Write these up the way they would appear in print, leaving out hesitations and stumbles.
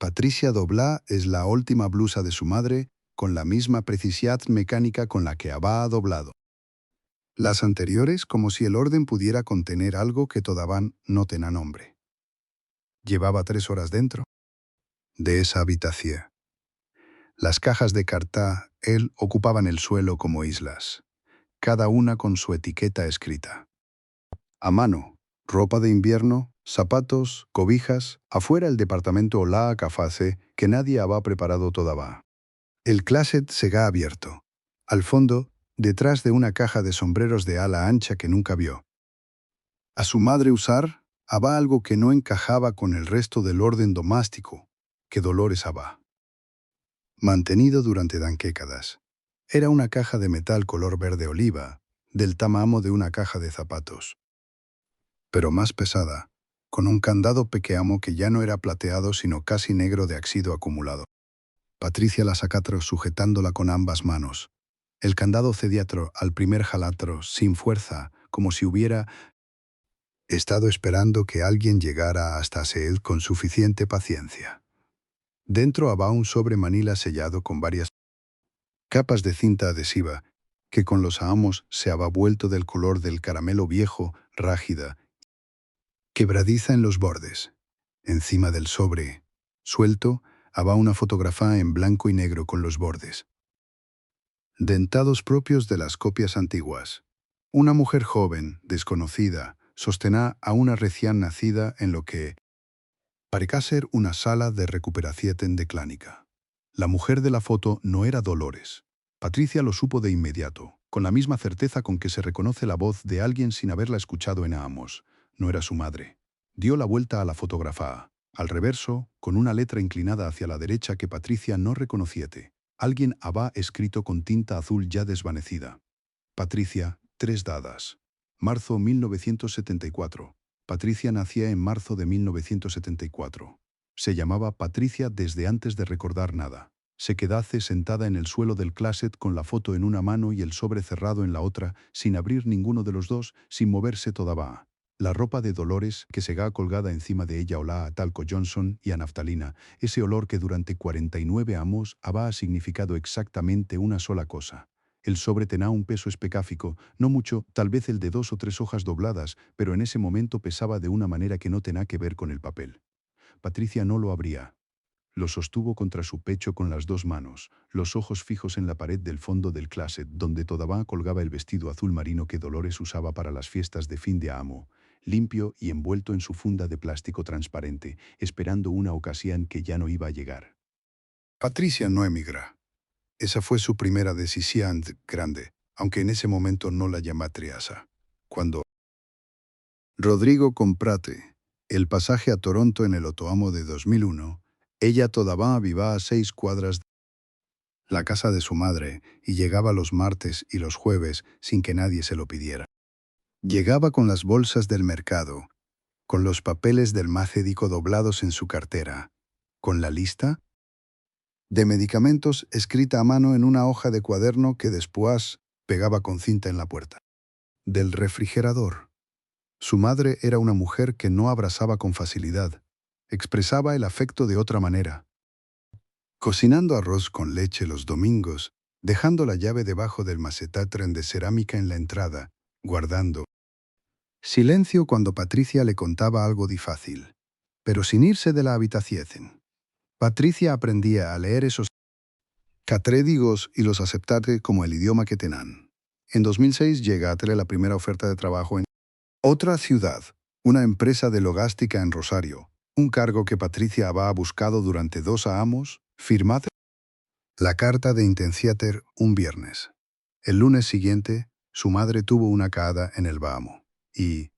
Patricia doblá es la última blusa de su madre con la misma precisión mecánica con la que Abba ha doblado. Las anteriores como si el orden pudiera contener algo que todavía no tenía nombre. Llevaba 3 horas dentro de esa habitación. Las cajas de cartá, él, ocupaban el suelo como islas, cada una con su etiqueta escrita. A mano, ropa de invierno, zapatos, cobijas, afuera el departamento olá cafase que nadie había preparado todavía. El closet se ha abierto. Al fondo, detrás de una caja de sombreros de ala ancha que nunca vio. A su madre usar, había algo que no encajaba con el resto del orden doméstico, que Dolores había mantenido durante décadas. Era una caja de metal color verde oliva, del tamaño de una caja de zapatos. Pero más pesada, con un candado pequeño que ya no era plateado sino casi negro de óxido acumulado. Patricia la sacatro sujetándola con ambas manos. El candado cediatro al primer jalatro, sin fuerza, como si hubiera estado esperando que alguien llegara hasta él con suficiente paciencia. Dentro había un sobre manila sellado con varias capas de cinta adhesiva, que con los ahamos se había vuelto del color del caramelo viejo, rágida, quebradiza en los bordes. Encima del sobre, suelto, había una fotografía en blanco y negro con los bordes dentados propios de las copias antiguas. Una mujer joven, desconocida, sostenía a una recién nacida en lo que parecía ser una sala de recuperación de clínica. La mujer de la foto no era Dolores. Patricia lo supo de inmediato, con la misma certeza con que se reconoce la voz de alguien sin haberla escuchado en Amos. No era su madre. Dio la vuelta a la fotografía. Al reverso, con una letra inclinada hacia la derecha que Patricia no reconociete. Alguien había escrito con tinta azul ya desvanecida. Patricia, 3 dadas. Marzo 1974. Patricia nacía en marzo de 1974. Se llamaba Patricia desde antes de recordar nada. Se quedase sentada en el suelo del closet con la foto en una mano y el sobre cerrado en la otra, sin abrir ninguno de los dos, sin moverse todavía. La ropa de Dolores, que se ha colgada encima de ella olá a talco Johnson y a naftalina, ese olor que durante 49 años había significado exactamente una sola cosa. El sobre tenía un peso específico, no mucho, tal vez el de 2 o 3 hojas dobladas, pero en ese momento pesaba de una manera que no tenía que ver con el papel. Patricia no lo abría. Lo sostuvo contra su pecho con las 2 manos, los ojos fijos en la pared del fondo del closet, donde todavía colgaba el vestido azul marino que Dolores usaba para las fiestas de fin de año, limpio y envuelto en su funda de plástico transparente, esperando una ocasión que ya no iba a llegar. Patricia no emigra. Esa fue su primera decisión grande, aunque en ese momento no la llamó Triasa. Cuando Rodrigo comprate el pasaje a Toronto en el otoño de 2001, ella todavía vivía a 6 cuadras de la casa de su madre y llegaba los martes y los jueves sin que nadie se lo pidiera. Llegaba con las bolsas del mercado, con los papeles del médico doblados en su cartera, con la lista de medicamentos escrita a mano en una hoja de cuaderno que después pegaba con cinta en la puerta del refrigerador. Su madre era una mujer que no abrazaba con facilidad, expresaba el afecto de otra manera. Cocinando arroz con leche los domingos, dejando la llave debajo del macetatren de cerámica en la entrada, guardando silencio cuando Patricia le contaba algo difícil, pero sin irse de la habitación. Patricia aprendía a leer esos catrédigos y los aceptarte como el idioma que tenían. En 2006 llega a tener la primera oferta de trabajo en otra ciudad, una empresa de logística en Rosario, un cargo que Patricia había buscado durante 2 años, firmada la carta de intenciater un viernes. El lunes siguiente, su madre tuvo una caída en el Bahamo y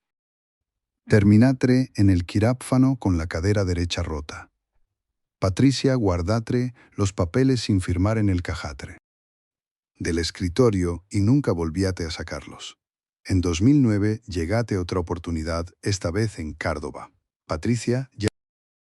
terminatre en el quirófano con la cadera derecha rota. Patricia guardatre los papeles sin firmar en el cajatre del escritorio y nunca volvíate a sacarlos. En 2009 llegate otra oportunidad, esta vez en Córdoba. Patricia ya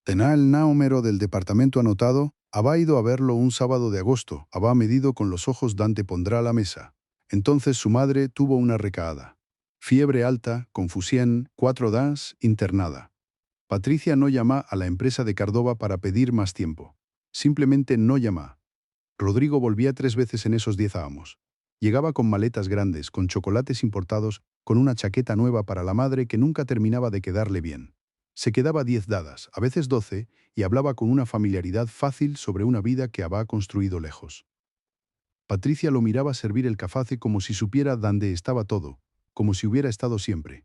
tenía el número del departamento anotado, había ido a verlo un sábado de agosto, había medido con los ojos Dante pondrá a la mesa. Entonces su madre tuvo una recaída. Fiebre alta, confusión, 4 días, internada. Patricia no llama a la empresa de Cardova para pedir más tiempo. Simplemente no llama. Rodrigo volvía 3 veces en esos 10 años. Llegaba con maletas grandes, con chocolates importados, con una chaqueta nueva para la madre que nunca terminaba de quedarle bien. Se quedaba 10 dadas, a veces 12, y hablaba con una familiaridad fácil sobre una vida que había construido lejos. Patricia lo miraba servir el café como si supiera dónde estaba todo, como si hubiera estado siempre.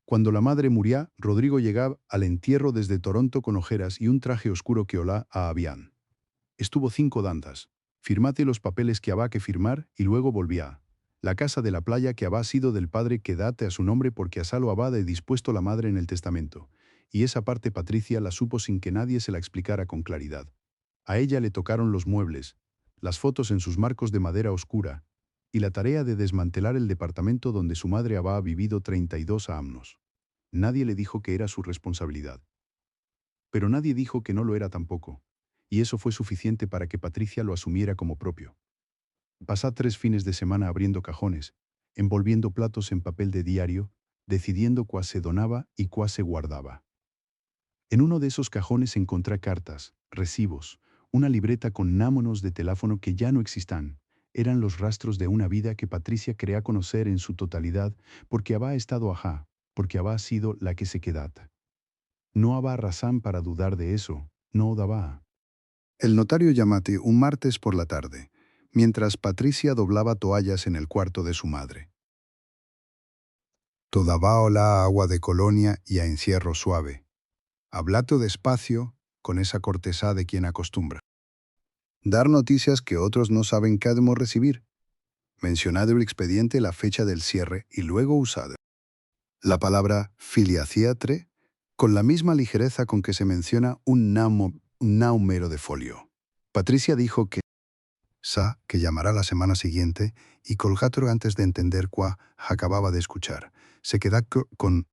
Cuando la madre murió, Rodrigo llegaba al entierro desde Toronto con ojeras y un traje oscuro que olá a Avián. Estuvo 5 danzas. Firmate los papeles que había que firmar y luego volvía. La casa de la playa que había sido del padre que date a su nombre porque asá lo había dispuesto la madre en el testamento. Y esa parte Patricia la supo sin que nadie se la explicara con claridad. A ella le tocaron los muebles, las fotos en sus marcos de madera oscura, y la tarea de desmantelar el departamento donde su madre había vivido 32 años. Nadie le dijo que era su responsabilidad. Pero nadie dijo que no lo era tampoco. Y eso fue suficiente para que Patricia lo asumiera como propio. Pasá 3 fines de semana abriendo cajones, envolviendo platos en papel de diario, decidiendo cuál se donaba y cuál se guardaba. En uno de esos cajones encontré cartas, recibos, una libreta con námonos de teléfono que ya no existan. Eran los rastros de una vida que Patricia quería conocer en su totalidad porque había estado ajá, porque había sido la que se quedata. No había razón para dudar de eso, no daba. El notario llamate un martes por la tarde, mientras Patricia doblaba toallas en el cuarto de su madre. Todavía olá a agua de colonia y a encierro suave. Hablato despacio, con esa cortesía de quien acostumbra. Dar noticias que otros no saben qué debemos recibir. Mencionado el expediente la fecha del cierre y luego usada la palabra filiaciatre con la misma ligereza con que se menciona un número de folio. Patricia dijo que llamará la semana siguiente y colgatro antes de entender cuá acababa de escuchar. Se queda con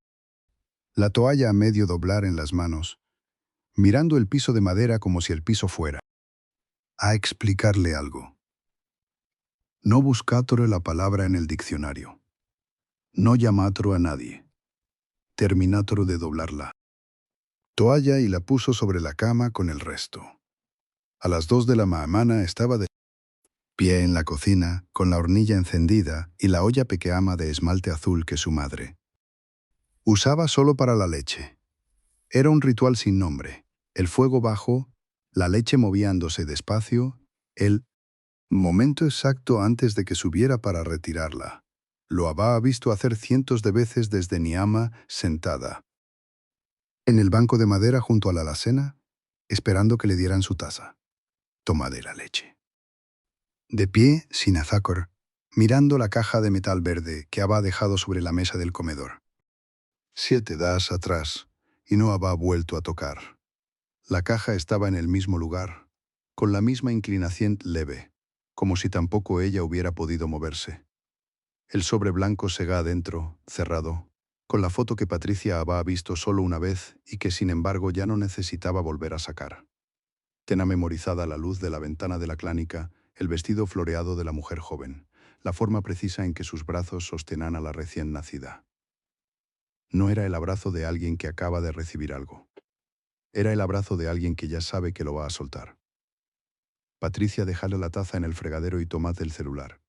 la toalla a medio doblar en las manos, mirando el piso de madera como si el piso fuera a explicarle algo. No buscatro la palabra en el diccionario. No llamatro a nadie. Terminatro de doblarla toalla y la puso sobre la cama con el resto. A las 2 de la mañana estaba de pie en la cocina, con la hornilla encendida y la olla pequeña de esmalte azul que su madre usaba solo para la leche. Era un ritual sin nombre. El fuego bajo, la leche moviéndose despacio, el momento exacto antes de que subiera para retirarla. Lo había visto hacer cientos de veces desde Niama sentada en el banco de madera junto a la alacena, esperando que le dieran su taza. Tomadera leche. De pie, sin azácor, mirando la caja de metal verde que había dejado sobre la mesa del comedor. 7 das atrás, y no había vuelto a tocar. La caja estaba en el mismo lugar, con la misma inclinación leve, como si tampoco ella hubiera podido moverse. El sobre blanco sega adentro, cerrado, con la foto que Patricia había visto solo una vez y que sin embargo ya no necesitaba volver a sacar. Tena memorizada la luz de la ventana de la clínica, el vestido floreado de la mujer joven, la forma precisa en que sus brazos sostenían a la recién nacida. No era el abrazo de alguien que acaba de recibir algo. Era el abrazo de alguien que ya sabe que lo va a soltar. Patricia dejale la taza en el fregadero y tomate el celular.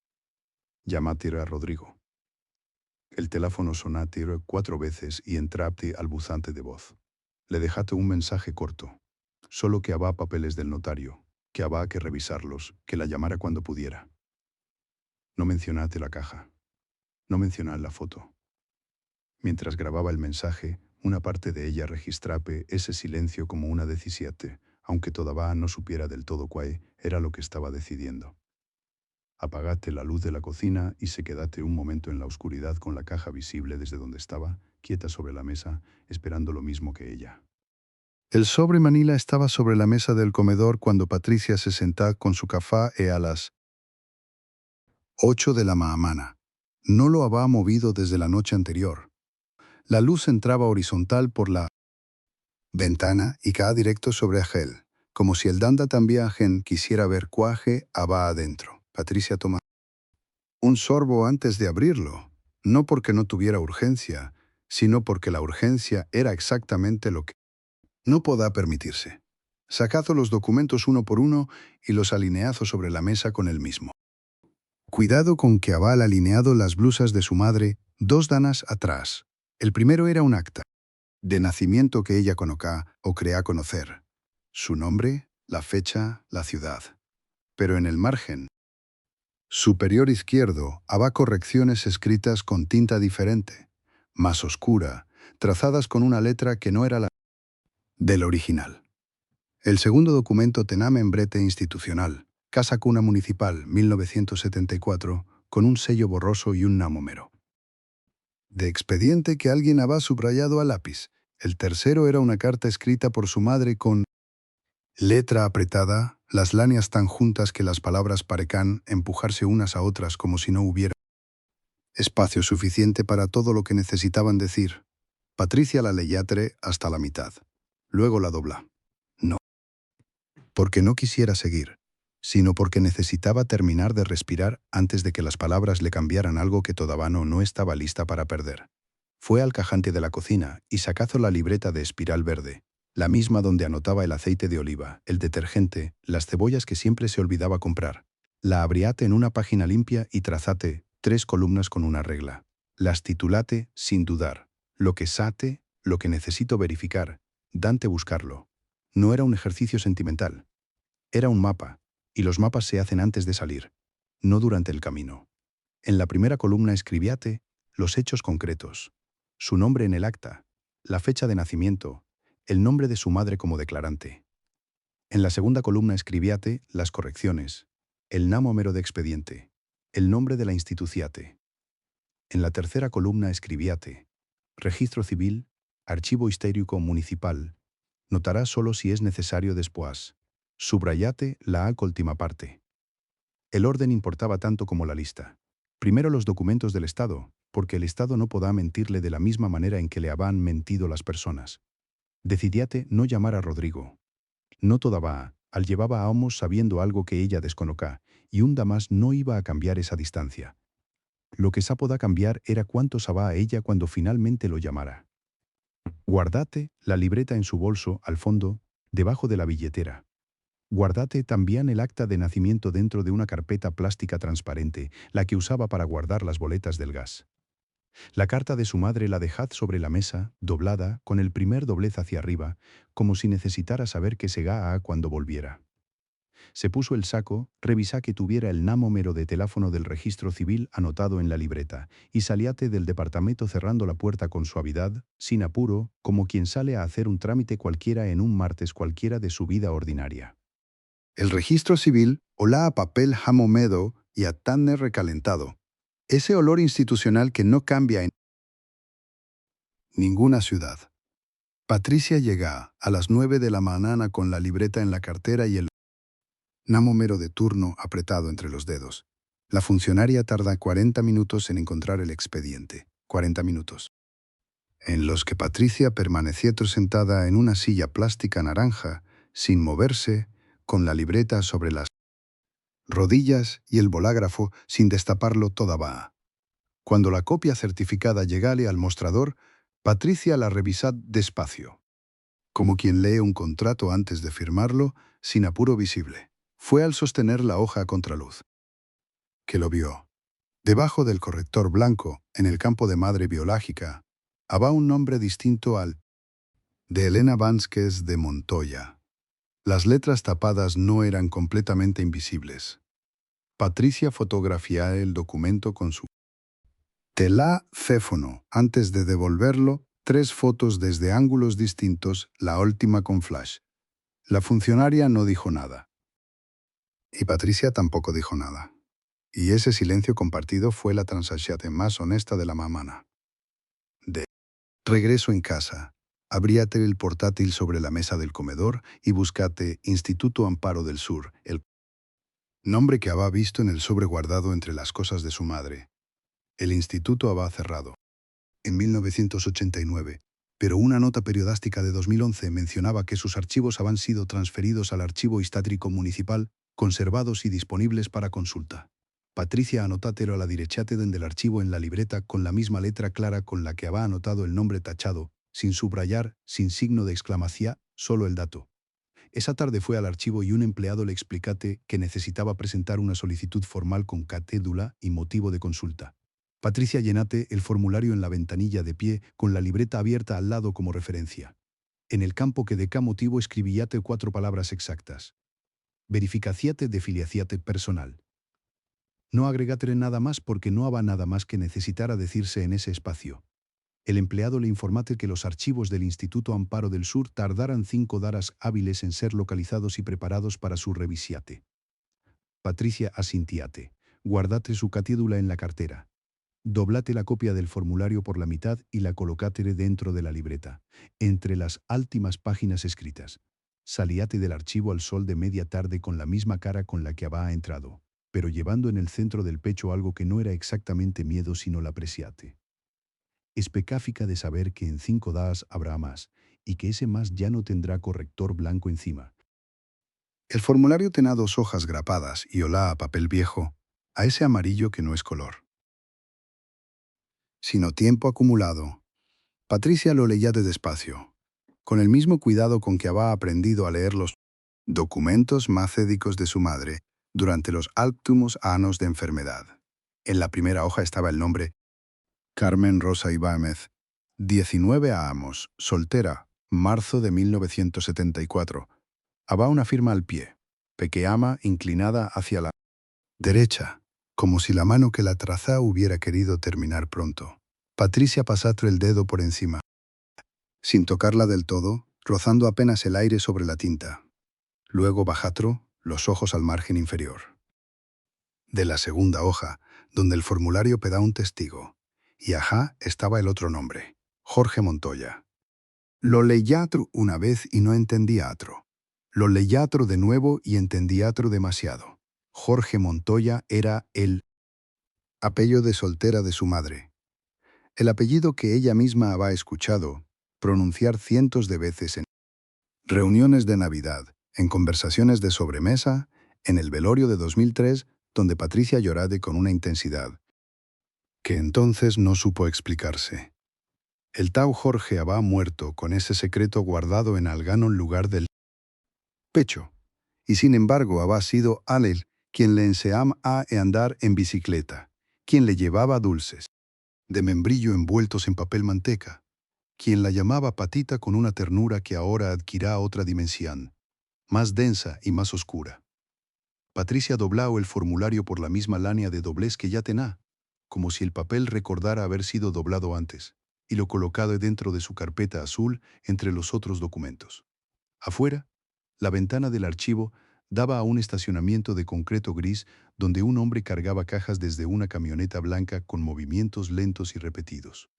Llamate a Rodrigo. El teléfono sonate 4 veces y entrapte al buzante de voz. Le dejate un mensaje corto. Solo que había papeles del notario, que había que revisarlos, que la llamara cuando pudiera. No mencionate la caja. No mencionad la foto. Mientras grababa el mensaje, una parte de ella registrape ese silencio como una 17, aunque todavía no supiera del todo cuál era lo que estaba decidiendo. Apagate la luz de la cocina y se quedate un momento en la oscuridad con la caja visible desde donde estaba, quieta sobre la mesa, esperando lo mismo que ella. El sobre Manila estaba sobre la mesa del comedor cuando Patricia se sentó con su café a las 8 de la mañana. No lo había movido desde la noche anterior. La luz entraba horizontal por la ventana y caía directo sobre Agel, como si el danda también ajen quisiera ver cuaje había adentro. Patricia toma un sorbo antes de abrirlo, no porque no tuviera urgencia, sino porque la urgencia era exactamente lo que No podrá permitirse. Sacad los documentos uno por uno y los alinead sobre la mesa con el mismo. Cuidado con que había alineado las blusas de su madre 2 danas atrás. El primero era un acta de nacimiento que ella conocía o crea conocer. Su nombre, la fecha, la ciudad. Pero en el margen superior izquierdo había correcciones escritas con tinta diferente, más oscura, trazadas con una letra que no era la del original. El segundo documento tenía membrete institucional, Casa Cuna Municipal, 1974, con un sello borroso y un namómero de expediente que alguien había subrayado a lápiz. El tercero era una carta escrita por su madre con letra apretada, las líneas tan juntas que las palabras parecían empujarse unas a otras como si no hubiera espacio suficiente para todo lo que necesitaban decir. Patricia la leyatre hasta la mitad. Luego la dobla. No porque no quisiera seguir, sino porque necesitaba terminar de respirar antes de que las palabras le cambiaran algo que todavía no estaba lista para perder. Fue al cajante de la cocina y sacó la libreta de espiral verde, la misma donde anotaba el aceite de oliva, el detergente, las cebollas que siempre se olvidaba comprar. La abriate en una página limpia y trazate 3 columnas con una regla. Las titulate sin dudar. Lo que sate, lo que necesito verificar, dante buscarlo. No era un ejercicio sentimental. Era un mapa, y los mapas se hacen antes de salir, no durante el camino. En la primera columna escribíate los hechos concretos, su nombre en el acta, la fecha de nacimiento, el nombre de su madre como declarante. En la segunda columna escribíate las correcciones, el namómero de expediente, el nombre de la instituciate. En la tercera columna escribíate registro civil, archivo histórico municipal, notará solo si es necesario después. Subrayate la última parte. El orden importaba tanto como la lista. Primero los documentos del Estado, porque el Estado no podrá mentirle de la misma manera en que le habían mentido las personas. Decidíate no llamar a Rodrigo. No toda va, al llevaba a Homos sabiendo algo que ella desconocá, y un damas no iba a cambiar esa distancia. Lo que podía cambiar era cuánto sabía a ella cuando finalmente lo llamara. Guardate la libreta en su bolso, al fondo, debajo de la billetera. Guardate también el acta de nacimiento dentro de una carpeta plástica transparente, la que usaba para guardar las boletas del gas. La carta de su madre la dejad sobre la mesa, doblada, con el primer doblez hacia arriba, como si necesitara saber que se a cuando volviera. Se puso el saco, revisá que tuviera el namómero de teléfono del registro civil anotado en la libreta, y salíate del departamento cerrando la puerta con suavidad, sin apuro, como quien sale a hacer un trámite cualquiera en un martes cualquiera de su vida ordinaria. El registro civil olá a papel jamomedo y a tanner recalentado. Ese olor institucional que no cambia en ninguna ciudad. Patricia llega a las 9 de la mañana con la libreta en la cartera y el namómero de turno apretado entre los dedos. La funcionaria tarda 40 minutos en encontrar el expediente. 40 minutos. En los que Patricia permaneció sentada en una silla plástica naranja, sin moverse, con la libreta sobre las rodillas y el bolígrafo sin destaparlo toda va. Cuando la copia certificada llegale al mostrador, Patricia la revisad despacio, como quien lee un contrato antes de firmarlo, sin apuro visible. Fue al sostener la hoja a contraluz que lo vio. Debajo del corrector blanco, en el campo de madre biológica, había un nombre distinto al de Elena Vázquez de Montoya. Las letras tapadas no eran completamente invisibles. Patricia fotografió el documento con su teléfono. Antes de devolverlo, 3 fotos desde ángulos distintos, la última con flash. La funcionaria no dijo nada. Y Patricia tampoco dijo nada. Y ese silencio compartido fue la transacción más honesta de la mamana. De regreso en casa, abríate el portátil sobre la mesa del comedor y buscate Instituto Amparo del Sur, el nombre que había visto en el sobre guardado entre las cosas de su madre. El instituto había cerrado en 1989, pero una nota periodística de 2011 mencionaba que sus archivos habían sido transferidos al Archivo Histórico Municipal, conservados y disponibles para consulta. Patricia anotátelo a la derechate del archivo en la libreta con la misma letra clara con la que había anotado el nombre tachado, sin subrayar, sin signo de exclamación, solo el dato. Esa tarde fue al archivo y un empleado le explicate que necesitaba presentar una solicitud formal con catédula y motivo de consulta. Patricia llenate el formulario en la ventanilla de pie con la libreta abierta al lado como referencia. En el campo que de cada motivo escribíate 4 palabras exactas. Verificaciate de filiaciate personal. No agregate nada más porque no había nada más que necesitara decirse en ese espacio. El empleado le informate que los archivos del Instituto Amparo del Sur tardaran 5 días hábiles en ser localizados y preparados para su revisiate. Patricia asintiate. Guardate su catédula en la cartera. Doblate la copia del formulario por la mitad y la colocátere dentro de la libreta, entre las últimas páginas escritas. Salíate del archivo al sol de media tarde con la misma cara con la que había entrado, pero llevando en el centro del pecho algo que no era exactamente miedo sino la apreciate. Especáfica de saber que en 5 días habrá más, y que ese más ya no tendrá corrector blanco encima. El formulario tenía 2 hojas grapadas y olá a papel viejo, a ese amarillo que no es color, sino tiempo acumulado. Patricia lo leía de despacio, con el mismo cuidado con que había aprendido a leer los documentos macédicos de su madre durante los últimos años de enfermedad. En la primera hoja estaba el nombre Carmen Rosa Ibáñez, 19 años, soltera, marzo de 1974. Había una firma al pie, pequeña inclinada hacia la derecha, como si la mano que la trazaba hubiera querido terminar pronto. Patricia pasó el dedo por encima, sin tocarla del todo, rozando apenas el aire sobre la tinta. Luego bajatro, los ojos al margen inferior de la segunda hoja, donde el formulario peda un testigo. Y ajá estaba el otro nombre, Jorge Montoya. Lo leyatro una vez y no entendía atro. Lo leyatro de nuevo y entendía atro demasiado. Jorge Montoya era el apellido de soltera de su madre. El apellido que ella misma había escuchado pronunciar cientos de veces en reuniones de Navidad, en conversaciones de sobremesa, en el velorio de 2003, donde Patricia llorade con una intensidad que entonces no supo explicarse. El tau Jorge había muerto con ese secreto guardado en algún lugar del pecho, y sin embargo había sido él quien le enseñaba a andar en bicicleta, quien le llevaba dulces de membrillo envueltos en papel manteca, quien la llamaba Patita con una ternura que ahora adquirá otra dimensión, más densa y más oscura. Patricia doblao el formulario por la misma línea de doblez que ya tenía, como si el papel recordara haber sido doblado antes, y lo colocado dentro de su carpeta azul entre los otros documentos. Afuera, la ventana del archivo daba a un estacionamiento de concreto gris donde un hombre cargaba cajas desde una camioneta blanca con movimientos lentos y repetidos.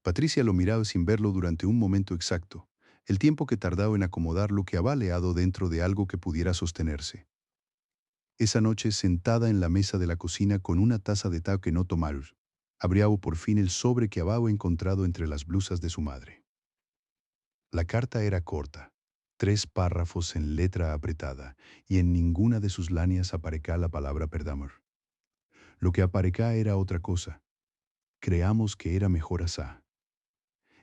Patricia lo miraba sin verlo durante un momento exacto, el tiempo que tardaba en acomodar lo que había leado dentro de algo que pudiera sostenerse. Esa noche, sentada en la mesa de la cocina con una taza de té que no tomaron, abrió por fin el sobre que había encontrado entre las blusas de su madre. La carta era corta, 3 párrafos en letra apretada, y en ninguna de sus líneas aparecía la palabra perdamor. Lo que aparecía era otra cosa. Creamos que era mejor asá.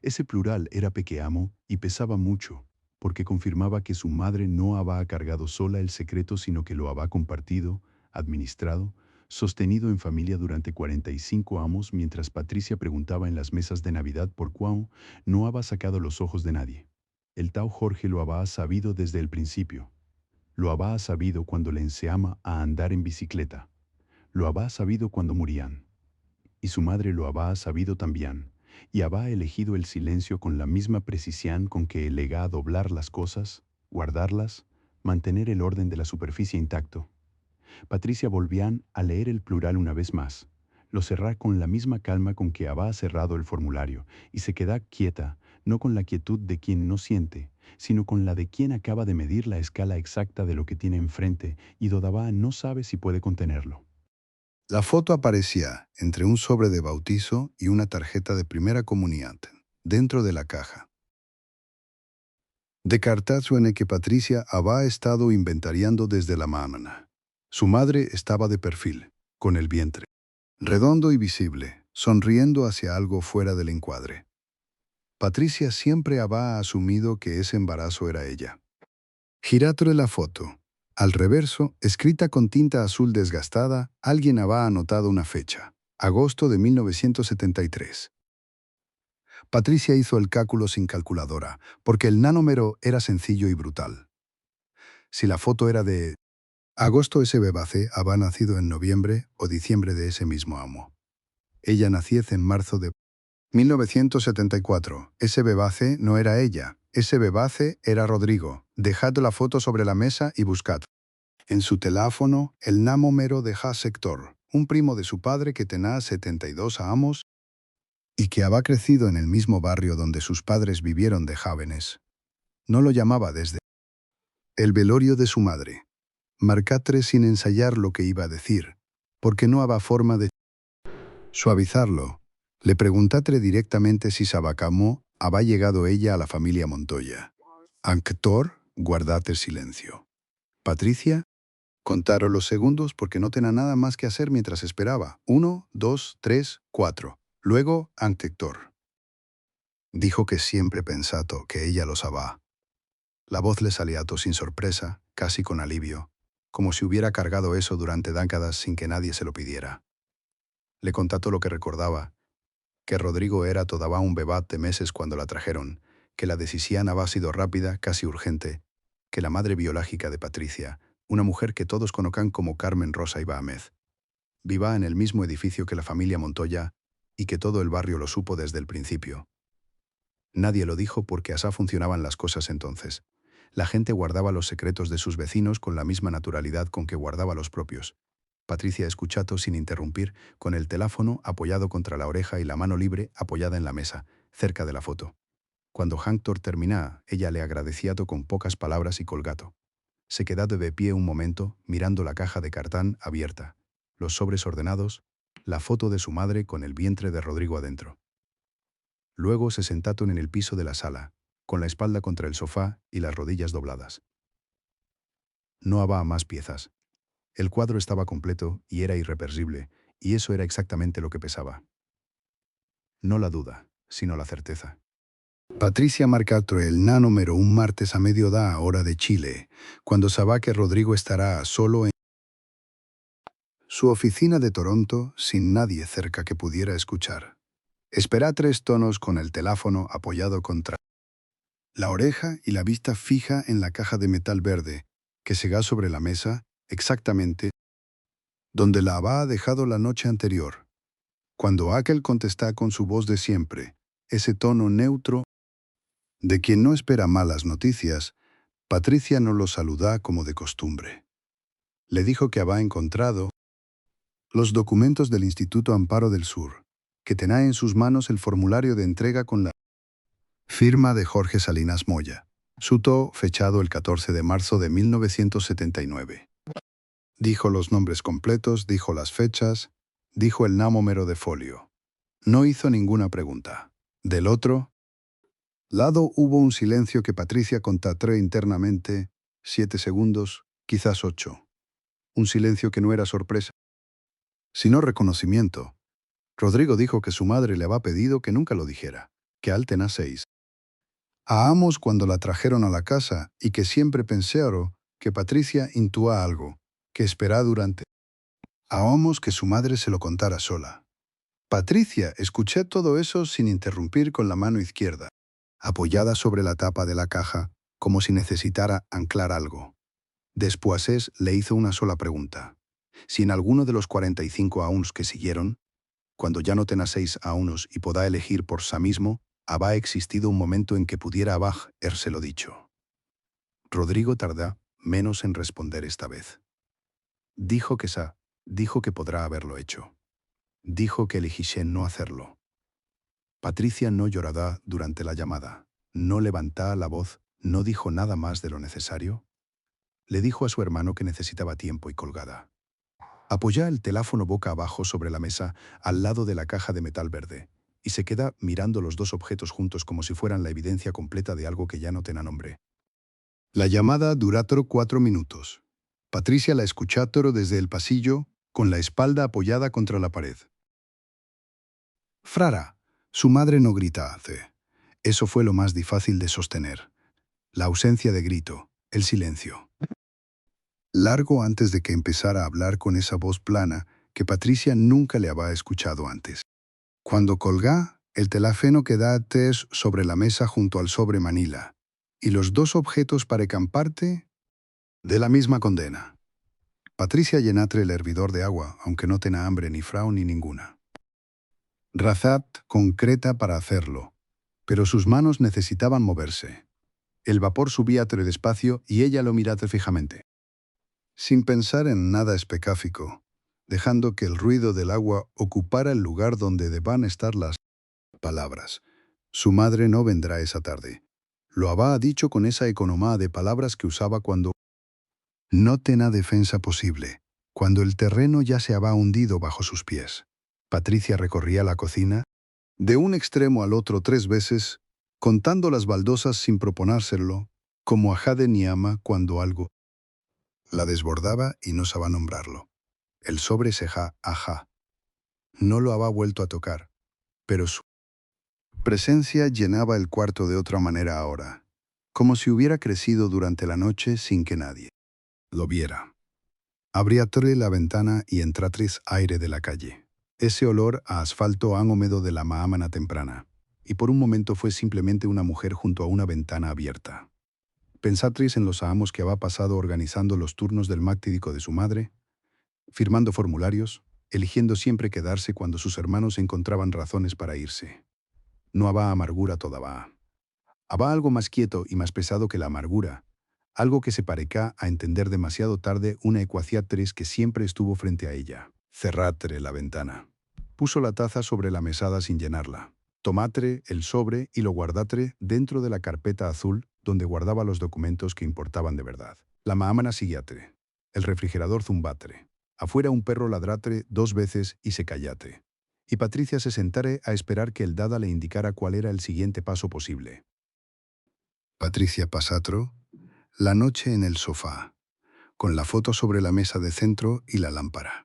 Ese plural era pequeño y pesaba mucho, porque confirmaba que su madre no había cargado sola el secreto, sino que lo había compartido, administrado, sostenido en familia durante 45 años, mientras Patricia preguntaba en las mesas de Navidad por cuán no había sacado los ojos de nadie. El tau Jorge lo había sabido desde el principio. Lo había sabido cuando le enseñaba a andar en bicicleta. Lo había sabido cuando morían. Y su madre lo había sabido también, y había elegido el silencio con la misma precisión con que elega a doblar las cosas, guardarlas, mantener el orden de la superficie intacto. Patricia volvían a leer el plural una vez más. Lo cerrá con la misma calma con que había cerrado el formulario, y se queda quieta, no con la quietud de quien no siente, sino con la de quien acaba de medir la escala exacta de lo que tiene enfrente y todavía no sabe si puede contenerlo. La foto aparecía entre un sobre de bautizo y una tarjeta de primera comunión, dentro de la caja. De cartazo en el que Patricia había estado inventariando desde la mañana. Su madre estaba de perfil, con el vientre redondo y visible, sonriendo hacia algo fuera del encuadre. Patricia siempre había asumido que ese embarazo era ella. Giratore la foto. Al reverso, escrita con tinta azul desgastada, alguien había anotado una fecha. Agosto de 1973. Patricia hizo el cálculo sin calculadora, porque el nanómero era sencillo y brutal. Si la foto era de agosto, ese bebé había nacido en noviembre o diciembre de ese mismo año. Ella naciese en marzo de 1974. Ese bebé no era ella. Ese bebé era Rodrigo. Dejad la foto sobre la mesa y buscad. En su teléfono, el nanómero de Sector, un primo de su padre que tenía 72 años y que había crecido en el mismo barrio donde sus padres vivieron de jóvenes. No lo llamaba desde el velorio de su madre. Marcatre sin ensayar lo que iba a decir, porque no había forma de suavizarlo. Le preguntatre directamente si Sabacamó había llegado ella a la familia Montoya. Actor, guardate silencio. Patricia, contaron los segundos porque no tenía nada más que hacer mientras esperaba. 1, 2, 3, 4. Luego, Antector. Dijo que siempre pensato que ella lo sabía. La voz le salía sin sorpresa, casi con alivio, como si hubiera cargado eso durante décadas sin que nadie se lo pidiera. Le contó lo que recordaba, que Rodrigo era todavía un bebé de meses cuando la trajeron, que la decisión había sido rápida, casi urgente, que la madre biológica de Patricia, una mujer que todos conocen como Carmen Rosa Ibámez, vivía en el mismo edificio que la familia Montoya y que todo el barrio lo supo desde el principio. Nadie lo dijo porque así funcionaban las cosas entonces. La gente guardaba los secretos de sus vecinos con la misma naturalidad con que guardaba los propios. Patricia escuchato sin interrumpir, con el teléfono apoyado contra la oreja y la mano libre apoyada en la mesa, cerca de la foto. Cuando Hanctor terminaba, ella le agradecía con pocas palabras y colgato. Se quedó de pie un momento, mirando la caja de cartón abierta, los sobres ordenados, la foto de su madre con el vientre de Rodrigo adentro. Luego se sentaron en el piso de la sala, con la espalda contra el sofá y las rodillas dobladas. No había más piezas. El cuadro estaba completo y era irreversible, y eso era exactamente lo que pesaba. No la duda, sino la certeza. Patricia marcó el nanómero un martes a mediodía hora de Chile, cuando sabía que Rodrigo estará solo en su oficina de Toronto sin nadie cerca que pudiera escuchar. Espera 3 tonos con el teléfono apoyado contra la oreja y la vista fija en la caja de metal verde, que se ga sobre la mesa, exactamente donde la había dejado la noche anterior. Cuando aquel contesta con su voz de siempre, ese tono neutro de quien no espera malas noticias, Patricia no lo saluda como de costumbre. Le dijo que había encontrado los documentos del Instituto Amparo del Sur, que tenía en sus manos el formulario de entrega con la firma de Jorge Salinas Moya, suto fechado el 14 de marzo de 1979. Dijo los nombres completos, dijo las fechas, dijo el nanómero de folio. No hizo ninguna pregunta. Del otro lado hubo un silencio que Patricia contató internamente, 7 segundos, quizás 8. Un silencio que no era sorpresa, sino reconocimiento. Rodrigo dijo que su madre le había pedido que nunca lo dijera, que al tenía 6. A Amos cuando la trajeron a la casa y que siempre pensaron que Patricia intuía algo, que esperaba durante. A Amos que su madre se lo contara sola. Patricia, escuché todo eso sin interrumpir con la mano izquierda, apoyada sobre la tapa de la caja, como si necesitara anclar algo. Después le hizo una sola pregunta. Si en alguno de los 45 auns que siguieron, cuando ya no tenga 6 aunos y podá elegir por sí mismo, había existido un momento en que pudiera habérselo dicho. Rodrigo tarda menos en responder esta vez. Dijo que podrá haberlo hecho. Dijo que eligiese no hacerlo. Patricia no llorará durante la llamada, no levantó la voz, no dijo nada más de lo necesario. Le dijo a su hermano que necesitaba tiempo y colgada. Apoyá el teléfono boca abajo sobre la mesa, al lado de la caja de metal verde, y se queda mirando los dos objetos juntos como si fueran la evidencia completa de algo que ya no tenga nombre. La llamada duró 4 minutos. Patricia la escuchó desde el pasillo, con la espalda apoyada contra la pared. Frara, su madre no grita. Eso fue lo más difícil de sostener. La ausencia de grito, el silencio. Largo antes de que empezara a hablar con esa voz plana que Patricia nunca le había escuchado antes. Cuando colgá, el teléfono quedaste sobre la mesa junto al sobre Manila, y los dos objetos parecían parte de la misma condena. Patricia llenatre el hervidor de agua, aunque no tenía hambre ni frau ni ninguna. Razat concreta para hacerlo, pero sus manos necesitaban moverse. El vapor subía tre despacio y ella lo miraba fijamente. Sin pensar en nada específico, dejando que el ruido del agua ocupara el lugar donde deban estar las palabras. Su madre no vendrá esa tarde. Lo había dicho con esa economía de palabras que usaba cuando no tenía defensa posible, cuando el terreno ya se había hundido bajo sus pies. Patricia recorría la cocina, de un extremo al otro 3 veces, contando las baldosas sin proponérselo, como a Jade Niama cuando algo la desbordaba y no sabía nombrarlo. El sobre ceja, ajá. No lo había vuelto a tocar, pero su presencia llenaba el cuarto de otra manera ahora, como si hubiera crecido durante la noche sin que nadie lo viera. Abriatre la ventana y entratriz aire de la calle. Ese olor a asfalto han húmedo de la mañana temprana, y por un momento fue simplemente una mujer junto a una ventana abierta. Pensatris en los amos que había pasado organizando los turnos del mactídico de su madre, firmando formularios, eligiendo siempre quedarse cuando sus hermanos encontraban razones para irse. No había amargura todavía. Había algo más quieto y más pesado que la amargura, algo que se parecá a entender demasiado tarde una ecuaciatriz que siempre estuvo frente a ella. Cerratre la ventana. Puso la taza sobre la mesada sin llenarla. Tomatre el sobre y lo guardatre dentro de la carpeta azul donde guardaba los documentos que importaban de verdad. La maámana siguiatre. El refrigerador zumbatre. Afuera un perro ladratre 2 veces y se callate. Y Patricia se sentare a esperar que el dada le indicara cuál era el siguiente paso posible. Patricia pasatro, la noche en el sofá, con la foto sobre la mesa de centro y la lámpara.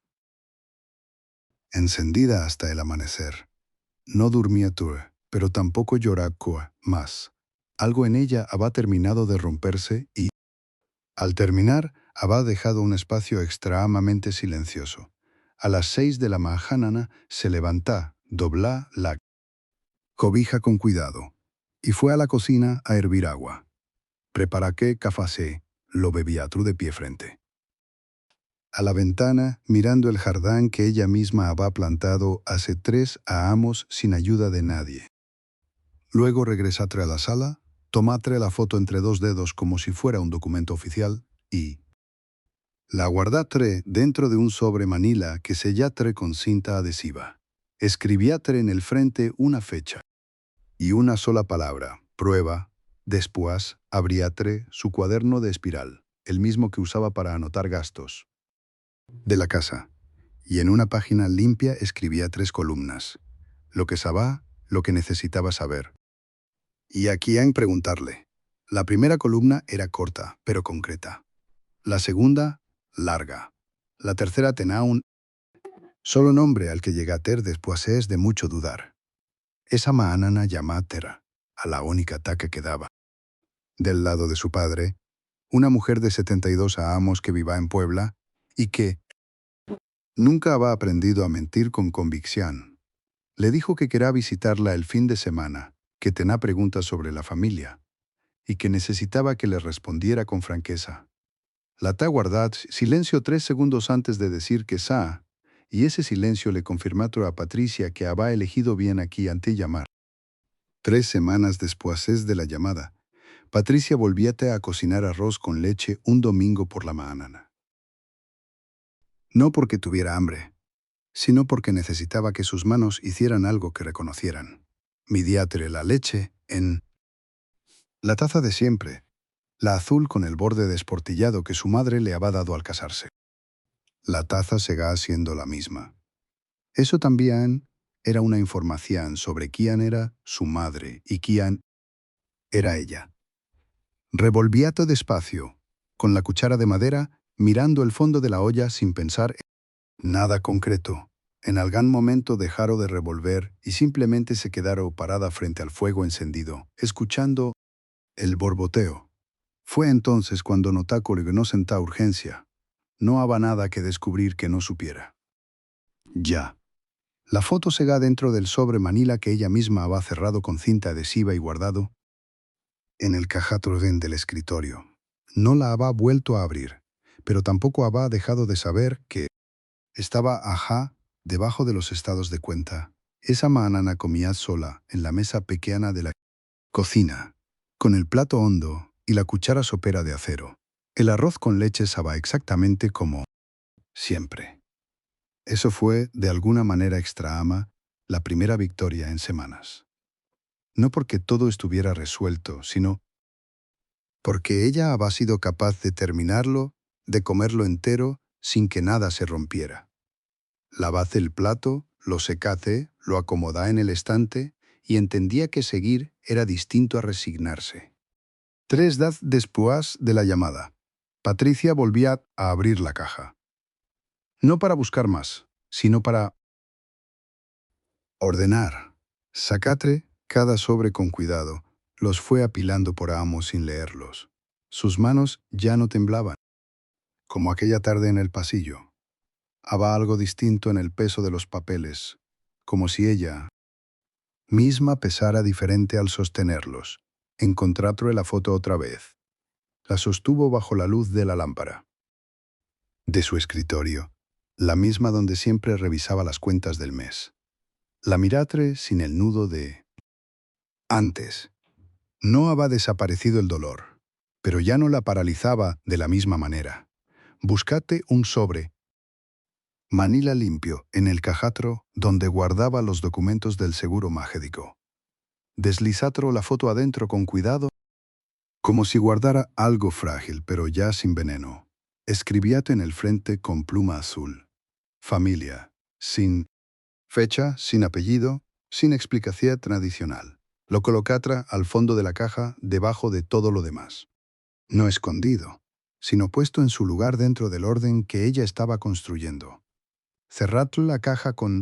Encendida hasta el amanecer. No durmía tú, pero tampoco lloraba más. Algo en ella había terminado de romperse y, al terminar, había dejado un espacio extremadamente silencioso. A las 6 de la mañana se levantó, dobló la cobija con cuidado y fue a la cocina a hervir agua. Prepara que café, lo bebía tú de pie frente a la ventana, mirando el jardín que ella misma había plantado hace 3 años sin ayuda de nadie. Luego regresatre a la sala, tomatre la foto entre 2 dedos como si fuera un documento oficial y la guardatre dentro de un sobre Manila que sellatre con cinta adhesiva. Escribiatre en el frente una fecha y una sola palabra, prueba. Después abriatre su cuaderno de espiral, el mismo que usaba para anotar gastos de la casa, y en una página limpia escribía 3 columnas. Lo que sabía, lo que necesitaba saber. Y aquí hay que preguntarle. La primera columna era corta, pero concreta. La segunda, larga. La tercera tenía un solo nombre al que llegater después es de mucho dudar. Esa maanana llamátera, a la única taca que daba. Del lado de su padre, una mujer de 72 años que vivía en Puebla y que nunca había aprendido a mentir con convicción. Le dijo que quería visitarla el fin de semana, que tenía preguntas sobre la familia y que necesitaba que le respondiera con franqueza. La ta guardad silencio 3 segundos antes de decir que sa, y ese silencio le confirmó a Patricia que había elegido bien aquí ante llamar. 3 semanas después de la llamada, Patricia volvía a cocinar arroz con leche un domingo por la mañana. No porque tuviera hambre, sino porque necesitaba que sus manos hicieran algo que reconocieran. Midiatre la leche en la taza de siempre, la azul con el borde desportillado que su madre le había dado al casarse. La taza seguía siendo la misma. Eso también era una información sobre quién era su madre y quién era ella. Revolvía todo despacio, con la cuchara de madera, mirando el fondo de la olla sin pensar en nada concreto. En algún momento dejaron de revolver y simplemente se quedaron parada frente al fuego encendido, escuchando el borboteo. Fue entonces cuando notó que no sentía urgencia. No había nada que descubrir que no supiera. Ya. La foto se dentro del sobre manila que ella misma había cerrado con cinta adhesiva y guardado en el cajatrodén del escritorio. No la había vuelto a abrir, pero tampoco había dejado de saber que estaba debajo de los estados de cuenta. Esa mañana comía sola en la mesa pequeña de la cocina, con el plato hondo y la cuchara sopera de acero. El arroz con leche estaba exactamente como siempre. Eso fue, de alguna manera extraama, la primera victoria en semanas. No porque todo estuviera resuelto, sino porque ella había sido capaz de terminarlo, de comerlo entero, sin que nada se rompiera. Lavase el plato, lo secase, lo acomodá en el estante y entendía que seguir era distinto a resignarse. 3 días después de la llamada, Patricia volvía a abrir la caja. No para buscar más, sino para ordenar. Sacatre cada sobre con cuidado, los fue apilando por amo sin leerlos. Sus manos ya no temblaban, como aquella tarde en el pasillo. Había algo distinto en el peso de los papeles, como si ella misma pesara diferente al sostenerlos. Encontró la foto otra vez. La sostuvo bajo la luz de la lámpara de su escritorio, la misma donde siempre revisaba las cuentas del mes. La miratre sin el nudo de antes. No había desaparecido el dolor, pero ya no la paralizaba de la misma manera. Buscate un sobre, manila limpio, en el cajatro donde guardaba los documentos del seguro médico. Deslizatro la foto adentro con cuidado, como si guardara algo frágil, pero ya sin veneno. Escribíate en el frente con pluma azul. Familia, sin fecha, sin apellido, sin explicación tradicional. Lo colocatra al fondo de la caja, debajo de todo lo demás. No escondido, sino puesto en su lugar dentro del orden que ella estaba construyendo. Cerrad la caja con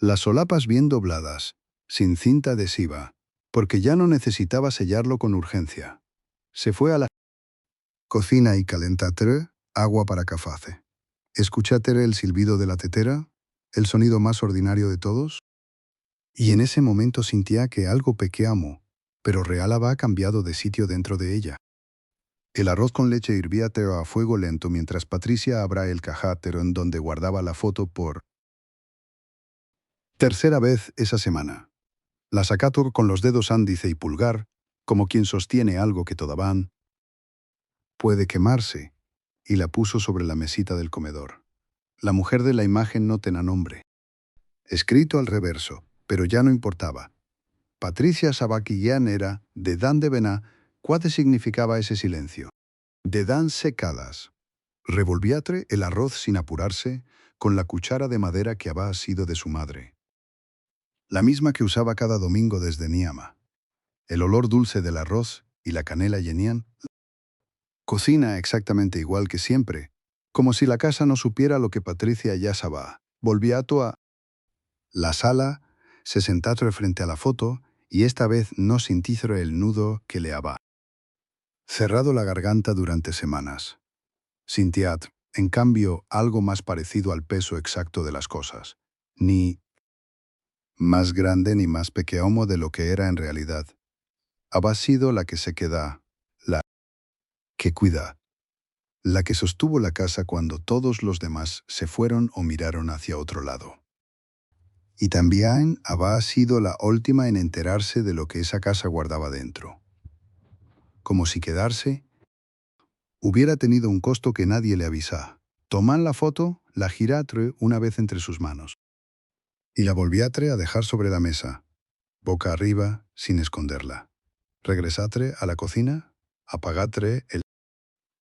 las solapas bien dobladas, sin cinta adhesiva, porque ya no necesitaba sellarlo con urgencia. Se fue a la cocina y calentatere agua para caface. ¿Escuchatere el silbido de la tetera? ¿El sonido más ordinario de todos? Y en ese momento sentía que algo pequeño, pero real había cambiado de sitio dentro de ella. El arroz con leche hirvíatero a fuego lento mientras Patricia abra el cajátero en donde guardaba la foto por tercera vez esa semana. La sacó con los dedos índice y pulgar, como quien sostiene algo que todavía puede quemarse, y la puso sobre la mesita del comedor. La mujer de la imagen no tenía nombre. Escrito al reverso, pero ya no importaba. Patricia Sabaquillán era, de dan de vená, ¿cuál significaba ese silencio? De dan secadas. Revolviatre el arroz sin apurarse, con la cuchara de madera que había sido de su madre. La misma que usaba cada domingo desde Niama. El olor dulce del arroz y la canela llenían cocina exactamente igual que siempre, como si la casa no supiera lo que Patricia ya sabía. Volviato a la sala, se sentatre frente a la foto y esta vez no sintió el nudo que le había cerrado la garganta durante semanas. Sintiat, en cambio, algo más parecido al peso exacto de las cosas. Ni más grande ni más pequeño de lo que era en realidad. Había sido la que se queda, la que cuida, la que sostuvo la casa cuando todos los demás se fueron o miraron hacia otro lado. Y también había sido la última en enterarse de lo que esa casa guardaba dentro. Como si quedarse hubiera tenido un costo que nadie le avisaba. Toman la foto, la giratre una vez entre sus manos. Y la volviatre a dejar sobre la mesa, boca arriba, sin esconderla. Regresatre a la cocina, apagatre el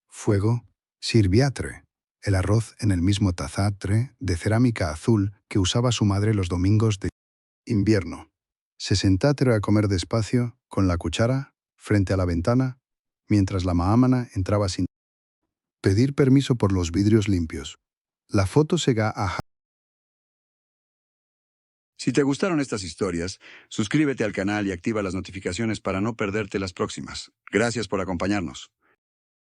fuego, sirviatre el arroz en el mismo tazatre de cerámica azul que usaba su madre los domingos de invierno. Se sentatre a comer despacio, con la cuchara, frente a la ventana, mientras la maámana entraba sin pedir permiso por los vidrios limpios. La foto se ga a Si te gustaron estas historias, suscríbete al canal y activa las notificaciones para no perderte las próximas. Gracias por acompañarnos.